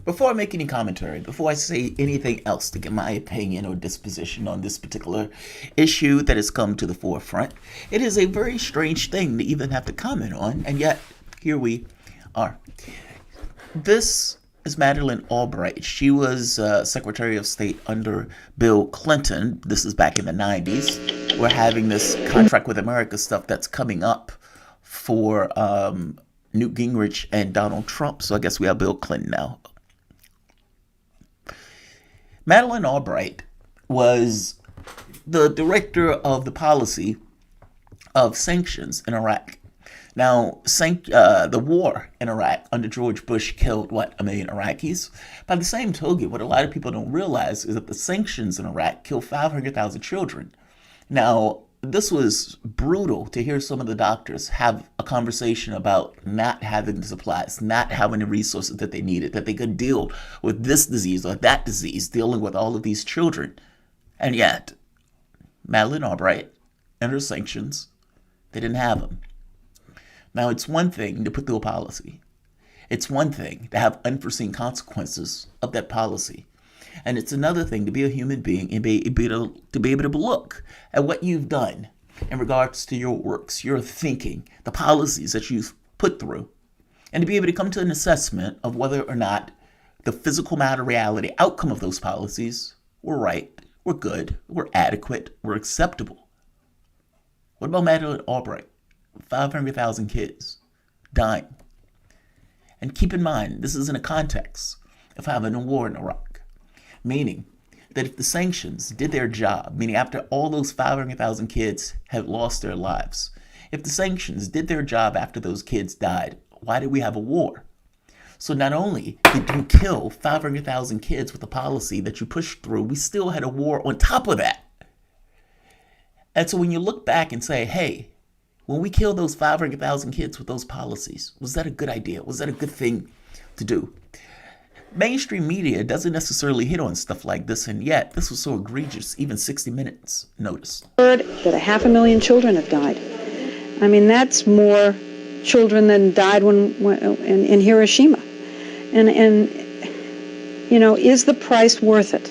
Before I make any commentary, before I say anything else to get my opinion or disposition on this particular issue that has come to the forefront, it is a very strange thing to even have to comment on, and yet here we are. This is Madeleine Albright. She was Secretary of State under Bill Clinton. This is back in the 90s. We're having this contract with America stuff that's coming up for Newt Gingrich and Donald Trump. So I guess we have Bill Clinton now. Madeleine Albright was the director of the policy of sanctions in Iraq. Now, the war in Iraq under George Bush killed, 1 million Iraqis? By the same token, what a lot of people don't realize is that the sanctions in Iraq killed 500,000 children. Now, this was brutal to hear some of the doctors have a conversation about not having the supplies, not having the resources that they needed, that they could deal with this disease or that disease, dealing with all of these children. And yet, Madeleine Albright and her sanctions, they didn't have them. Now, it's one thing to put through a policy. It's one thing to have unforeseen consequences of that policy. And it's another thing to be a human being and be able to look at what you've done in regards to your works, your thinking, the policies that you've put through, and to be able to come to an assessment of whether or not the physical matter reality outcome of those policies were right, were good, were adequate, were acceptable. What about Madeleine Albright? 500,000 kids dying. And keep in mind, this is in a context of having a war in Iraq. Meaning that if the sanctions did their job, meaning after all those 500,000 kids had lost their lives, if the sanctions did their job after those kids died, why did we have a war? So not only did you kill 500,000 kids with a policy that you pushed through, we still had a war on top of that. And so when you look back and say, hey, when we killed those 500,000 kids with those policies, was that a good idea? Was that a good thing to do? Mainstream media doesn't necessarily hit on stuff like this, and yet this was so egregious, even 60 Minutes noticed. Heard that 500,000 children have died. I mean, that's more children than died when in Hiroshima. And you know, is the price worth it?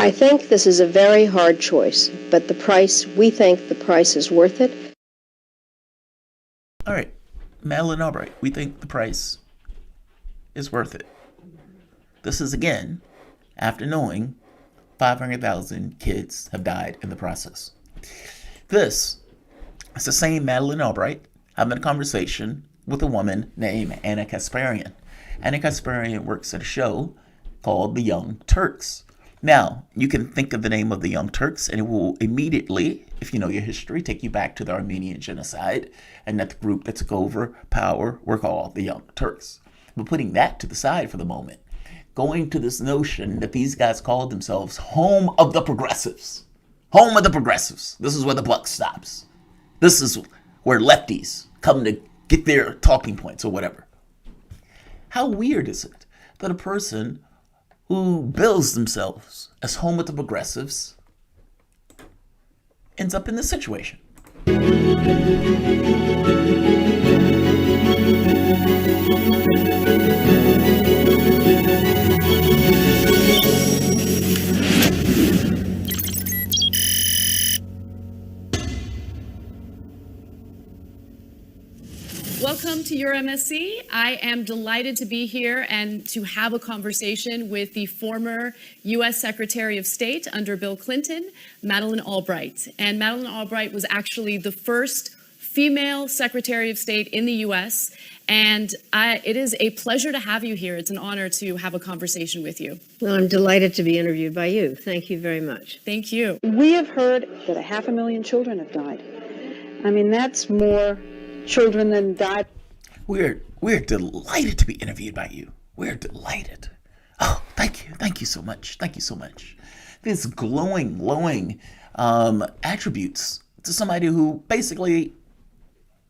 I think this is a very hard choice, but we think the price is worth it. All right, Madeleine Albright, we think the price is worth it. This is, again, after knowing 500,000 kids have died in the process. This is the same Madeleine Albright having a conversation with a woman named Anna Kasparian. Anna Kasparian works at a show called The Young Turks. Now, you can think of the name of the Young Turks, and it will immediately, if you know your history, take you back to the Armenian genocide, and that the group that took over power were called the Young Turks. But putting that to the side for the moment, going to this notion that these guys called themselves home of the progressives. Home of the progressives. This is where the buck stops. This is where lefties come to get their talking points or whatever. How weird is it that a person who bills themselves as home of the progressives ends up in this situation? Welcome to your MSC. I am delighted to be here and to have a conversation with the former U.S. Secretary of State under Bill Clinton, Madeleine Albright. And Madeleine Albright was actually the first female Secretary of State in the U.S. And it is a pleasure to have you here. It's an honor to have a conversation with you. Well, I'm delighted to be interviewed by you. Thank you very much. Thank you. We have heard that 500,000 children have died. I mean, that's more children than died. We're delighted to be interviewed by you. We're delighted. Oh, thank you. Thank you so much. Thank you so much. These glowing attributes to somebody who basically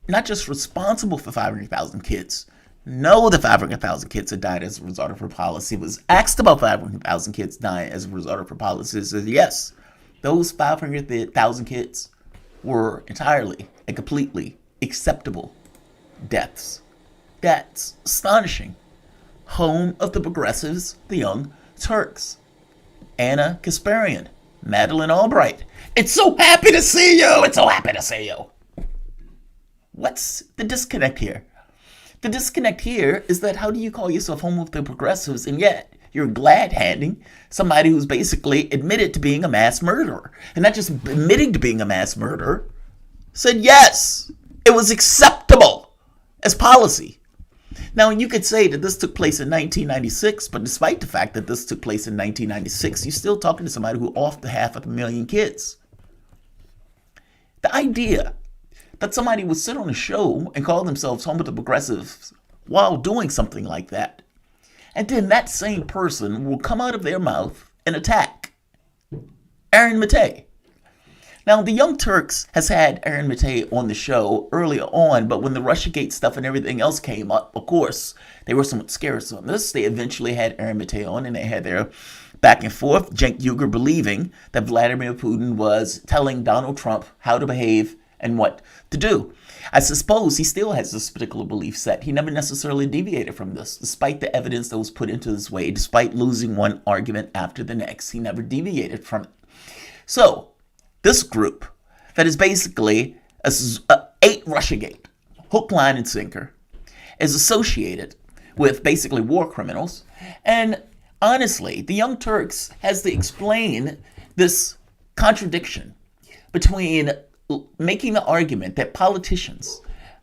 not just responsible for 500,000 kids, know the 500,000 kids had died as a result of her policy, was asked about 500,000 kids dying as a result of her policy, says yes, those 500,000 kids were entirely and completely acceptable deaths. That's astonishing. home of the progressives, the Young Turks. Anna Kasparian, Madeleine Albright. It's so happy to see you. It's so happy to see you. What's the disconnect here? The disconnect here is that how do you call yourself home of the progressives and yet you're glad handing somebody who's basically admitted to being a mass murderer? And not just admitting to being a mass murderer, said yes, it was acceptable as policy. Now, you could say that this took place in 1996, but despite the fact that this took place in 1996, you're still talking to somebody who offed the 500,000 kids. The idea that somebody would sit on a show and call themselves home of the progressives while doing something like that, and then that same person will come out of their mouth and attack Aaron Matei. Now, the Young Turks has had Aaron Matei on the show earlier on, but when the Russiagate stuff and everything else came up, of course, they were somewhat scarce on this. They eventually had Aaron Matei on, and they had their back and forth. Cenk Uygur believing that Vladimir Putin was telling Donald Trump how to behave and what to do. I suppose he still has this particular belief set. He never necessarily deviated from this, despite the evidence that was put into his way, despite losing one argument after the next. He never deviated from it. So, this group that is basically ate Russiagate, hook, line, and sinker, is associated with basically war criminals. And honestly, the Young Turks has to explain this contradiction between making the argument that politicians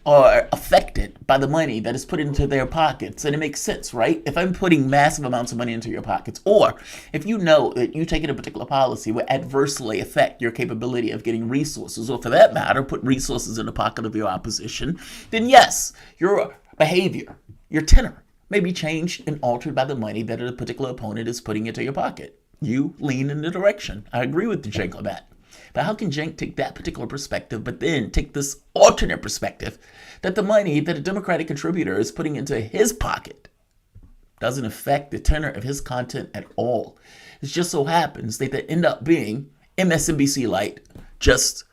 are affected by the money that is put into their pockets. And it makes sense, right? If I'm putting massive amounts of money into your pockets, or if you know that you taking a particular policy will adversely affect your capability of getting resources, or for that matter, put resources in the pocket of your opposition, then yes, your behavior, your tenor may be changed and altered by the money that a particular opponent is putting into your pocket. You lean in the direction. I agree with the Cenk on that. But how can Cenk take that particular perspective, but then take this alternate perspective that the money that a Democratic contributor is putting into his pocket doesn't affect the tenor of his content at all? It just so happens that they end up being MSNBC light, just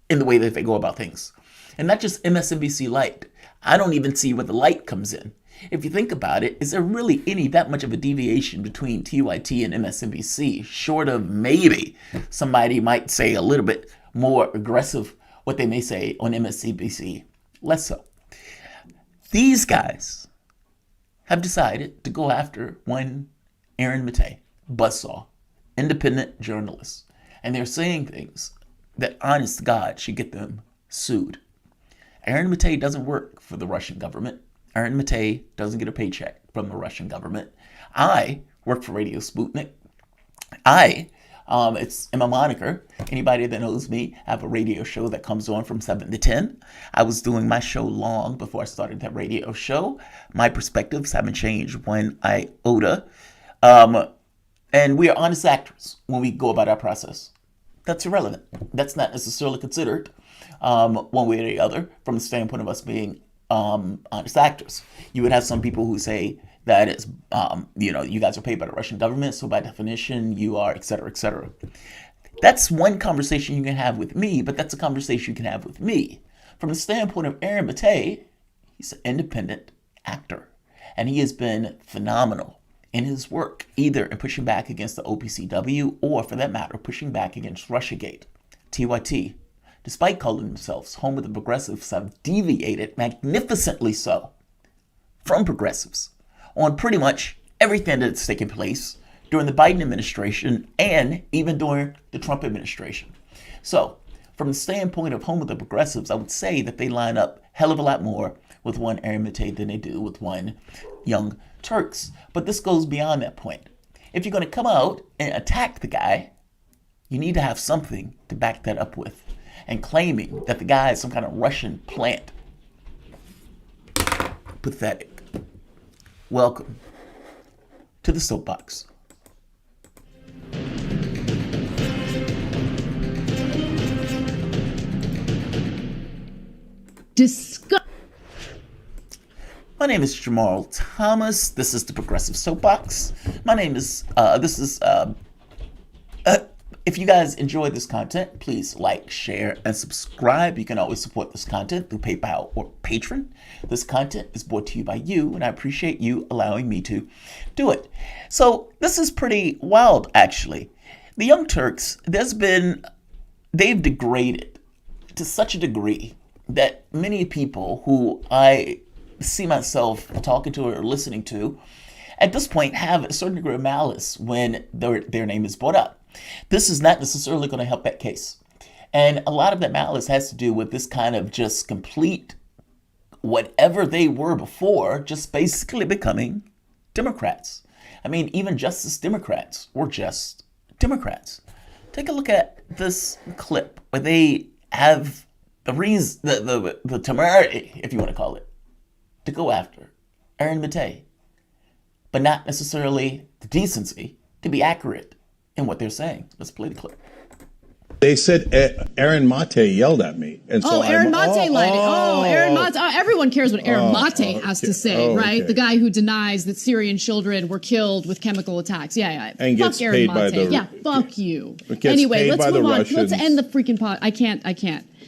in the way that they go about things. And not just MSNBC light. I don't even see where the light comes in. If you think about it, is there really that much of a deviation between TYT and MSNBC, short of maybe somebody might say a little bit more aggressive what they may say on MSNBC? Less so. These guys have decided to go after one Aaron Matei, Buzzsaw, independent journalist. And they're saying things that, honest to God, should get them sued. Aaron Matei doesn't work for the Russian government. Aaron Matei doesn't get a paycheck from the Russian government. I work for Radio Sputnik. It's in my moniker. Anybody that knows me, I have a radio show that comes on from 7 to 10. I was doing my show long before I started that radio show. My perspectives haven't changed one iota. And we are honest actors when we go about our process. That's irrelevant. That's not necessarily considered one way or the other from the standpoint of us being honest actors. You would have some people who say that it's, you guys are paid by the Russian government, so by definition, you are, et cetera, et cetera. That's one conversation you can have with me, but that's a conversation you can have with me. From the standpoint of Aaron Matei, he's an independent actor, and he has been phenomenal in his work, either in pushing back against the OPCW or, for that matter, pushing back against Russiagate. TYT, despite calling themselves home of the progressives, have deviated magnificently so from progressives on pretty much everything that's taken place during the Biden administration and even during the Trump administration. So, from the standpoint of home of the progressives, I would say that they line up hell of a lot more with one Aaron Matei than they do with one Young Turks. But this goes beyond that point. If you're going to come out and attack the guy, you need to have something to back that up with. And claiming that the guy is some kind of Russian plant. Pathetic. Welcome to the soapbox. My name is Jamarl Thomas. This is the Progressive Soapbox. My name is, if you guys enjoy this content, please like, share, and subscribe. You can always support this content through PayPal or Patreon. This content is brought to you by you, and I appreciate you allowing me to do it. So this is pretty wild, actually. The Young Turks, they've degraded to such a degree that many people who I see myself talking to or listening to at this point have a certain degree of malice when their name is brought up. This is not necessarily going to help that case. And a lot of that malice has to do with this kind of just complete whatever they were before, just basically becoming Democrats. I mean, even Justice Democrats were just Democrats. Take a look at this clip where they have the temerity, if you want to call it, to go after Aaron Matei, but not necessarily the decency to be accurate in what they're saying. Let's play the clip. They said Aaron Mate yelled at me. And so Aaron Mate lied. Aaron Mate. Everyone cares what Aaron Mate has to say, right? Okay. The guy who denies that Syrian children were killed with chemical attacks. Yeah. And fuck gets Aaron paid Mate. by the... Yeah, fuck you. Anyway, let's move on. Russians. Let's end the freaking pod. I can't.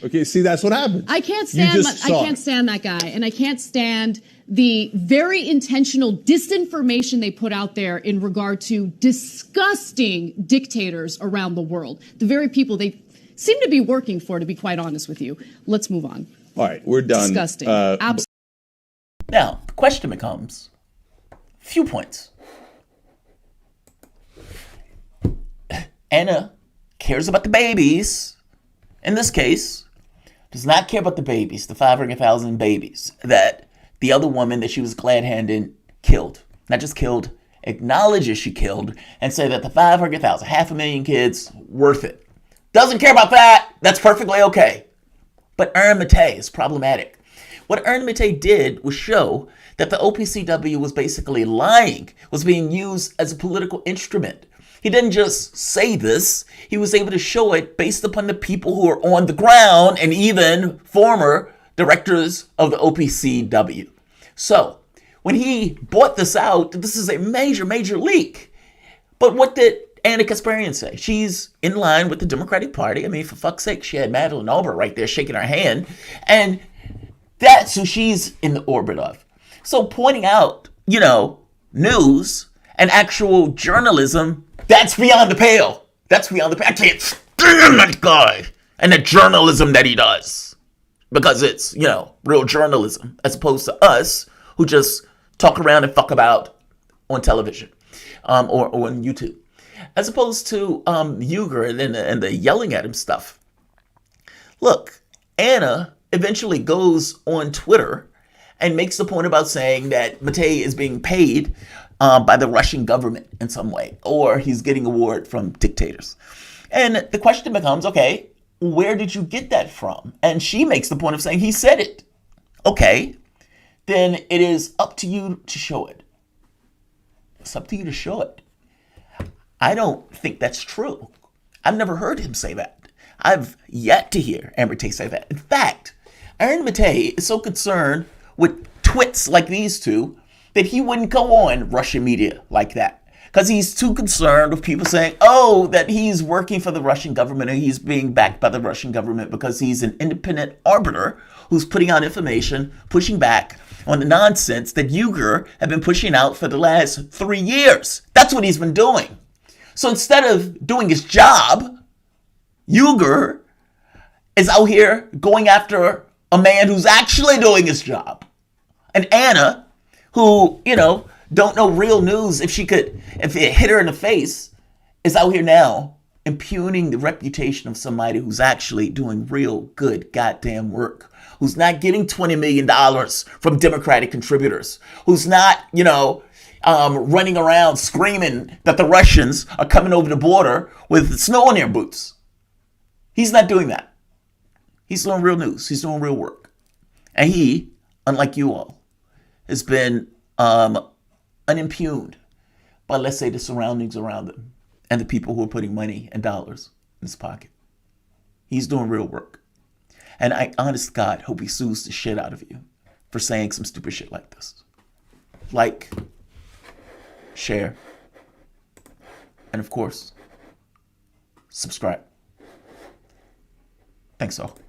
Okay, see, that's what happens. I can't stand that guy, and I can't stand the very intentional disinformation they put out there in regard to disgusting dictators around the world. The very people they seem to be working for, to be quite honest with you. Let's move on. All right, we're done. Disgusting. Now, the question becomes, few points. Anna cares about the babies. In this case, does not care about the babies, the 500,000 babies that the other woman that she was glad-handing killed. Not just killed, acknowledges she killed, and say that the 500,000, 500,000 kids, worth it. Doesn't care about that. That's perfectly okay. But Aaron Matei is problematic. What Aaron Matei did was show that the OPCW was basically lying, was being used as a political instrument. He didn't just say this, he was able to show it based upon the people who are on the ground and even former directors of the OPCW. So, when he brought this out, this is a major, major leak. But what did Anna Kasparian say? She's in line with the Democratic Party. I mean, for fuck's sake, she had Madeleine Albright right there shaking her hand. And that's who she's in the orbit of. So pointing out, news and actual journalism, that's beyond the pale. That's beyond the pale. I can't stand that guy and the journalism that he does. Because it's, real journalism, as opposed to us who just talk around and fuck about on television or on YouTube. As opposed to Uyghur and the yelling at him stuff. Look, Anna eventually goes on Twitter and makes the point about saying that Matei is being paid by the Russian government in some way, or he's getting award from dictators. And the question becomes, okay, where did you get that from? And she makes the point of saying he said it. Okay, then it is up to you to show it. It's up to you to show it. I don't think that's true. I've never heard him say that. I've yet to hear Aaron Matei say that. In fact, Aaron Matei is so concerned with twits like these two that he wouldn't go on Russian media like that. Because he's too concerned with people saying, that he's working for the Russian government and he's being backed by the Russian government because he's an independent arbiter who's putting out information, pushing back on the nonsense that Uyghur have been pushing out for the last 3 years. That's what he's been doing. So instead of doing his job, Uyghur is out here going after a man who's actually doing his job. And Anna, who, don't know real news if it hit her in the face, is out here now impugning the reputation of somebody who's actually doing real good goddamn work, who's not getting $20 million from Democratic contributors, who's not, running around screaming that the Russians are coming over the border with snow on their boots. He's not doing that. He's doing real news. He's doing real work. And he, unlike you all, has been unimpugned by, let's say, the surroundings around him and the people who are putting money and dollars in his pocket. He's doing real work. And I, honest to God, hope he sues the shit out of you for saying some stupid shit like this. Like, share, and of course, subscribe. Thanks all.